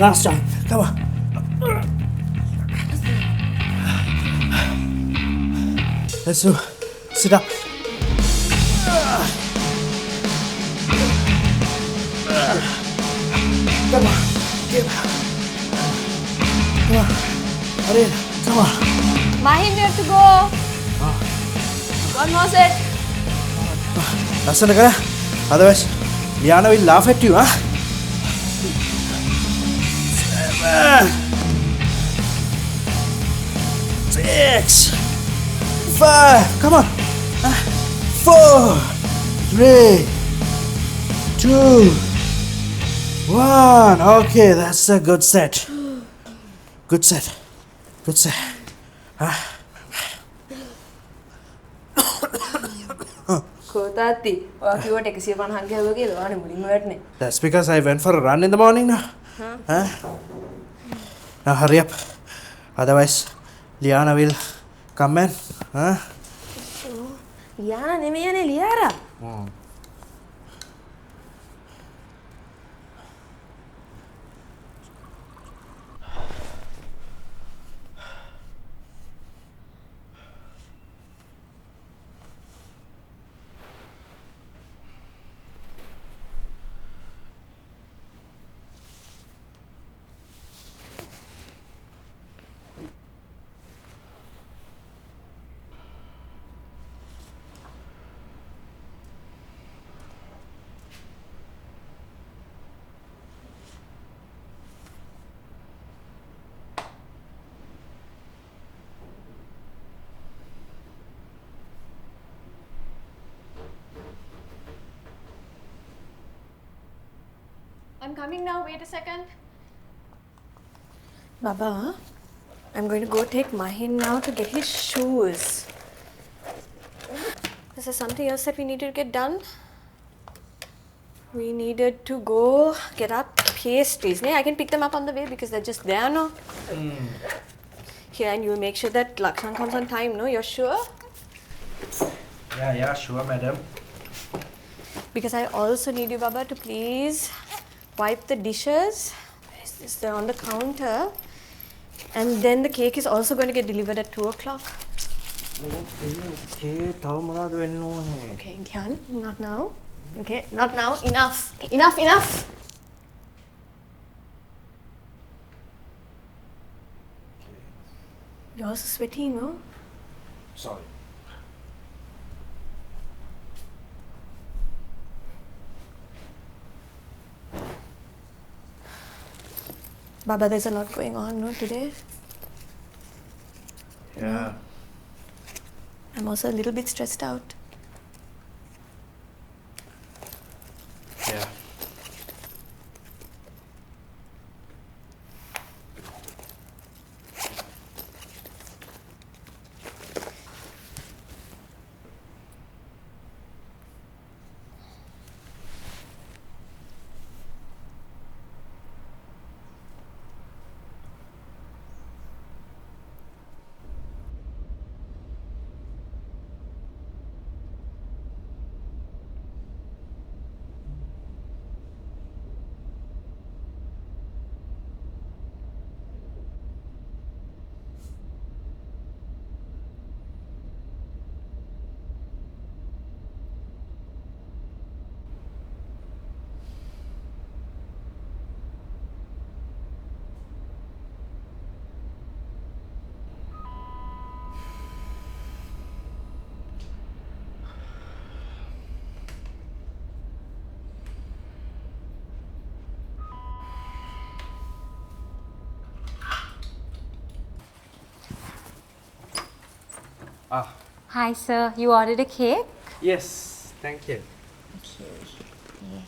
Last time. Come on. Let's do. Sit up. Come on. Come on. Aryan, come on. Mahin, you have to go. One more set. Listen, Kara. Otherwise, Liana will laugh at you, huh? 7, 6, 5. Come on. 4, 3, 2, 1. Okay, that's a good set. Good set. Good set. Kotati, ඔයා කිව්වට 150ක් ගහුවා කියලා වානේ මුලින්ම වැටනේ. That's because I went for a run in the morning now. Huh? Now hurry up. Otherwise, Liana will come and. Huh? ලියානා නෙමෙයිනේ ලියාරා. I'm coming now, wait a second. Baba, I'm going to go take Mahin now to get his shoes. Is there something else that we needed to get done? We needed to go get our pastries. I can pick them up on the way because they're just there, no? Here, and you'll make sure that Lakshan comes on time, no? You're sure? Yeah, sure, madam. Because I also need you, Baba, to please wipe the dishes. Where is this? They're on the counter. And then the cake is also going to get delivered at 2 o'clock. Okay, Okay, Gyan, not now. Okay, not now. Enough. Enough. You're also sweaty, no? Sorry. Baba, there's a lot going on, no, today? Yeah. No. I'm also a little bit stressed out. Yeah. Hi, sir. You ordered a cake? Yes, thank you. Okay. Yeah.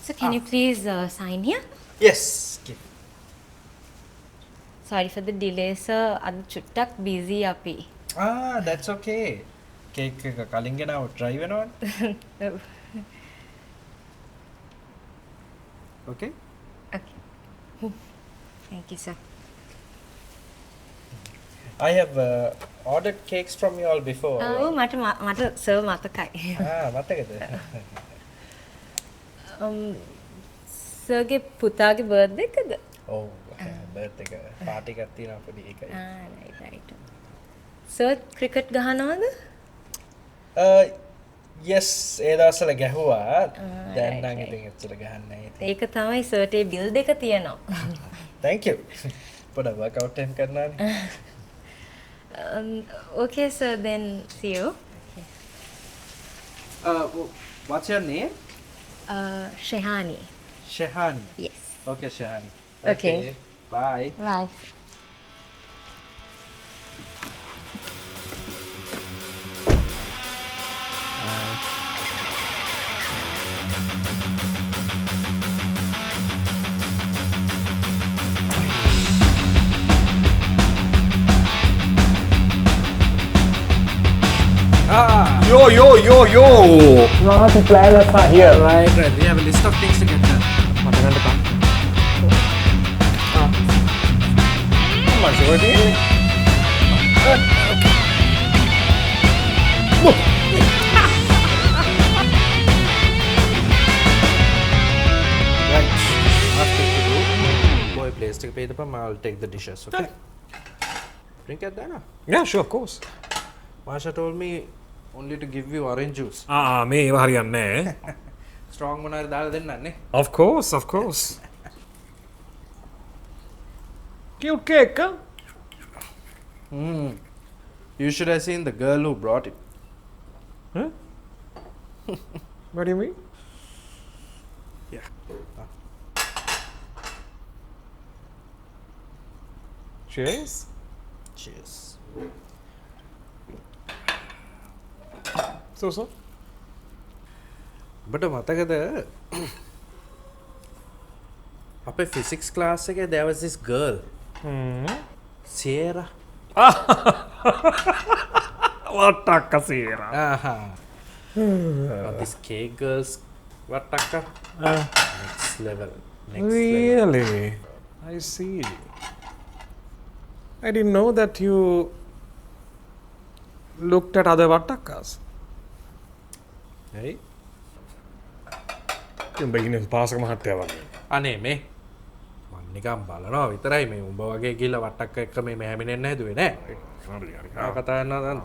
So, can you please sign here? Yes. Okay. Sorry for the delay, sir. I'm chuttak busy api. That's okay. Cake කලින් ගෙනාව try වෙනවනේ. Okay? Okay. Thank you, sir. I have ordered cakes from you all before. Oh, මට sir මතකයි. මතකද? සර්ගේ පුතාගේ birthday එකද? ඔව් birth එක party එකක් තියෙනවා පොඩි එකයි. right. සර් ක්‍රිකට් ගහනවද? yes ඒ දවස්වල ගැහුවා. දැන් නම් ඉතින් එච්චර ගහන්නේ නැහැ. ඒක තමයි සර්ට ඒ බිල් දෙක තියෙනවා. Thank you. පොඩ workout time කරනවානේ. Okay, sir, then see you. What's your name? Shehani. Shehani. Yes. Okay, Shehani. Okay. Bye. Bye. Yo! Not the planners are here. Right. We have a list of things to get done. How much over there? Right. After to do. Boy, place take pay the pam. I'll take the dishes. Okay. Drink at that. Yeah, sure, of course. Masha told me only to give you orange juice. මේ ඒවා හරියන්නේ නැහැ. Strong මොනාරි දාලා දෙන්නන්නේ. Of course. Cute cake, huh? You should have seen the girl who brought it. Huh? What do you mean? Yeah. Cheers. Cheers. So. But මතකද අපේ physics class එකේ there was this girl. Sierra. Watakka Sierra. This cake girls watakka. Next level. Really? I see. I didn't know that you looked at other Watakas. Hey. You beginning පාසක මහත්තයා වගේ. අනේ මේ මම නිකන් බලනවා විතරයි මේ උඹ වගේ ගිහලා වට්ටක්ක එක්ක මේ මෑමිනෙන්න හැදුවේ නෑ. ආ කතා කරනවා දැන්.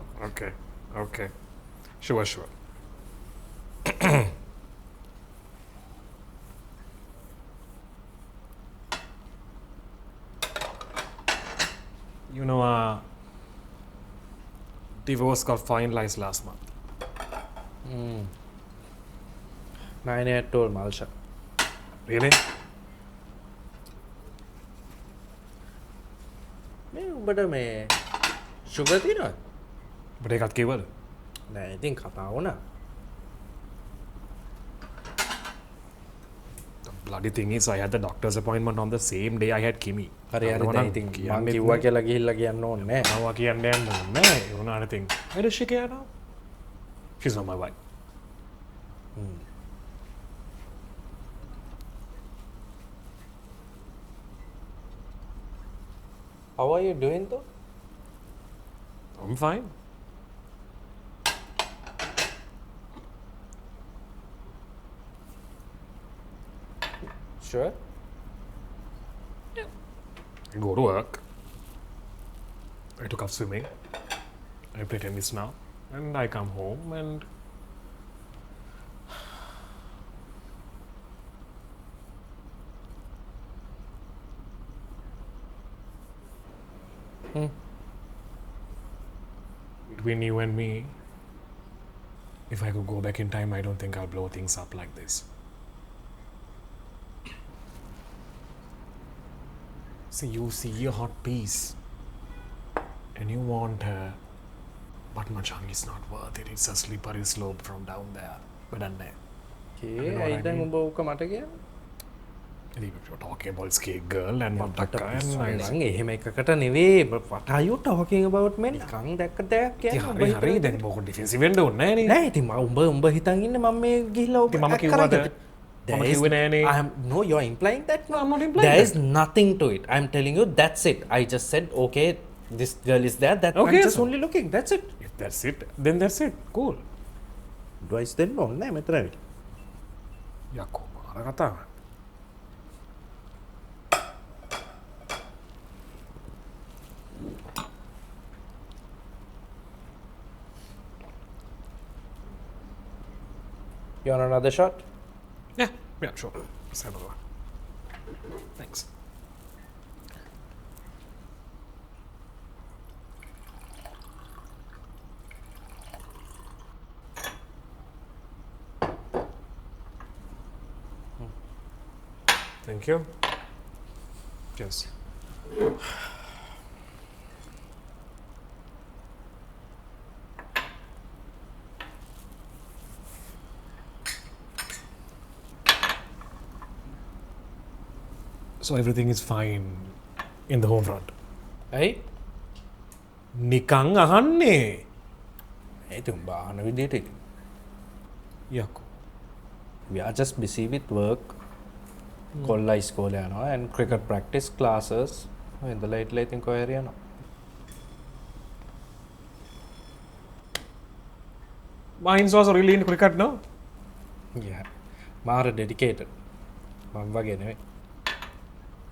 Okay. Sure. You know, divorce got finalized last month. Nine had told Malsha. Really? මේ උඹට මේ sugar තියෙනවද? But ඒකත් කිව්වද? නෑ ඉතින් කතා වුණා. The bloody thing is, I had the doctor's appointment on the same day I had Kimi. හරි දැන් ඉතින් මං කිව්වා කියලා ගිහිල්ලා කියන්න ඕනේ නෑ. Now I can't damn no. You know anything? Where does she care now? She's not my wife. How are you doing though? I'm fine. Sure. I go to work. I took up swimming. I play tennis now. And I come home and between you and me, if I could go back in time, I don't think I'll blow things up like this. See, you see a hot piece and you want her, but Machang is not worth it. It's a slippery slope from down there. But then there. Okay, I දැන් උඹ ඕක මට කියන්නේ. You're talking about skate girl and Mataka and මං එහෙම එකකට නෙවෙයි. What are you talking about man? නිකන් දැක්ක දෙයක් කියන්නේ. හරි දැන් මොකද ඩිෆෙන්සිව් වෙන්න ඕනේ නෑනේ. නෑ ඉතින් උඹ හිතන් ඉන්නේ මම මේ ගිහිල්ලා ඔබ මම කිව්වද? මම කිව්වේ නෑනේ. No, you're implying that. No, I'm not implying There that. is nothing to it. I'm telling you that's it. I just said okay, This girl is there. That Okay, I'm just so- only looking. That's it. If that's it, then that's it. Cool. Advice දෙන්න ඕනේ නෑ මෙතන ඇවිල්ලා. යකෝ මාර කතාව. You want another shot? Yeah, sure. Let's have another one. Thanks. Thank you. Cheers. So everything is fine in the home front. ඇයි? නිකං අහන්නේ. ඉතින් බාහන විදියට ඉතින්. යකෝ. We are just busy with work. කොල්ලා ඉස්කෝලේ යනවා and cricket practice classes. ඉඳලා හිටලා ඉතින් කොහේ හරි යනවා. Mine's also really into cricket, no? Yeah. මාර dedicated. මම වගේ නෙවෙයි.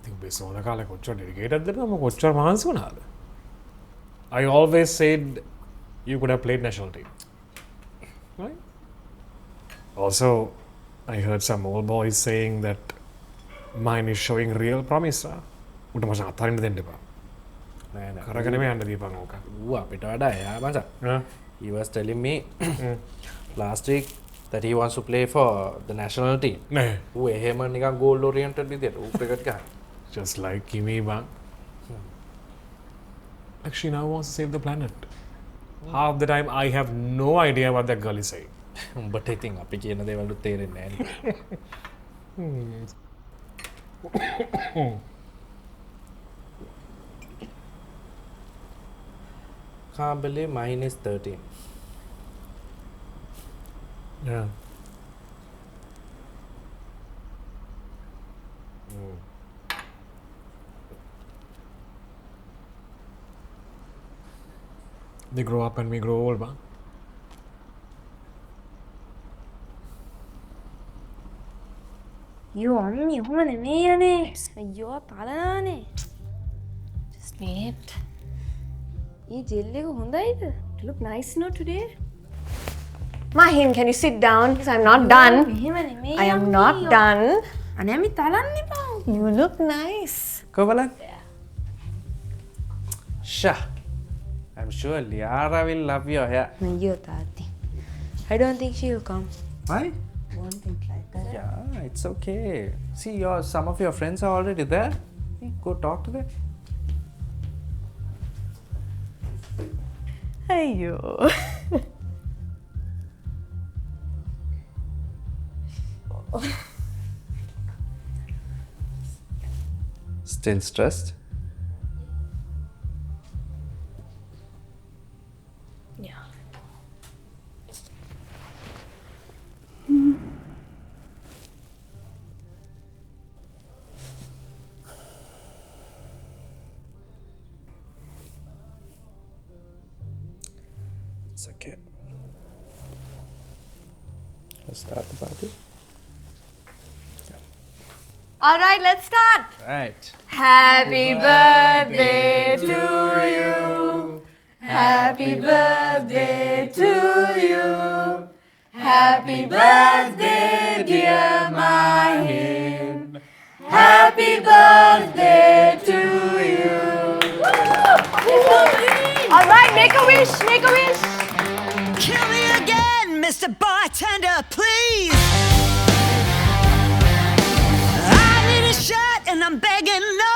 ඉතින් බේසෝන කාලේ කොච්චර dedicated ද මම කොච්චර මහන්සි වුණාද? I always said you could have played national team. Right? Also, I heard some old boys saying that mine is showing real promise. උට මචං අතරින්න දෙන්න එපා. නෑ නෑ. කරගෙන මේ යන්න දීපන් ඕක. ඌ අපිට වඩා එයා මචං. He was telling me last week that he wants to play for the national team. නෑ. ඌ එහෙම නිකන් goal oriented විදියට ඌ cricket ගහන. Just like Kimi bang. Like she now wants to save the planet. Half the time I have no idea what that girl is saying. උඹට ඉතින් අපි කියන දේවල් තේරෙන්නේ නෑ නේ. Can't believe mine is 13. Yeah. They grow up and we grow old, man. You on me, ඔහොම නෙමෙයිනේ. අයියෝ පලනානේ. Just wait. ඒ ජෙල් එක හොඳයිද? You look nice no today. Mahim, can you sit down? Because I'm not done. I am not done. අනේ අපි තලන්න එපා. You look nice. Go බලන්න. Sha. I'm sure Liara will love your hair. අයියෝ තාත්ති. I don't think she will come. Why? Won't think like that. Yeah, it's okay. See, some of your friends are already there. Go talk to them. අයියෝ. Still stressed? Yeah. It's okay. Let's start the party. All right, let's start. Right. Happy birthday to you. Happy birthday to you. Happy birthday, dear Mahim. Happy birthday to you. All right, make a wish, make a wish. Kill me again, Mr. Bartender, please. I need a shot and I'm begging no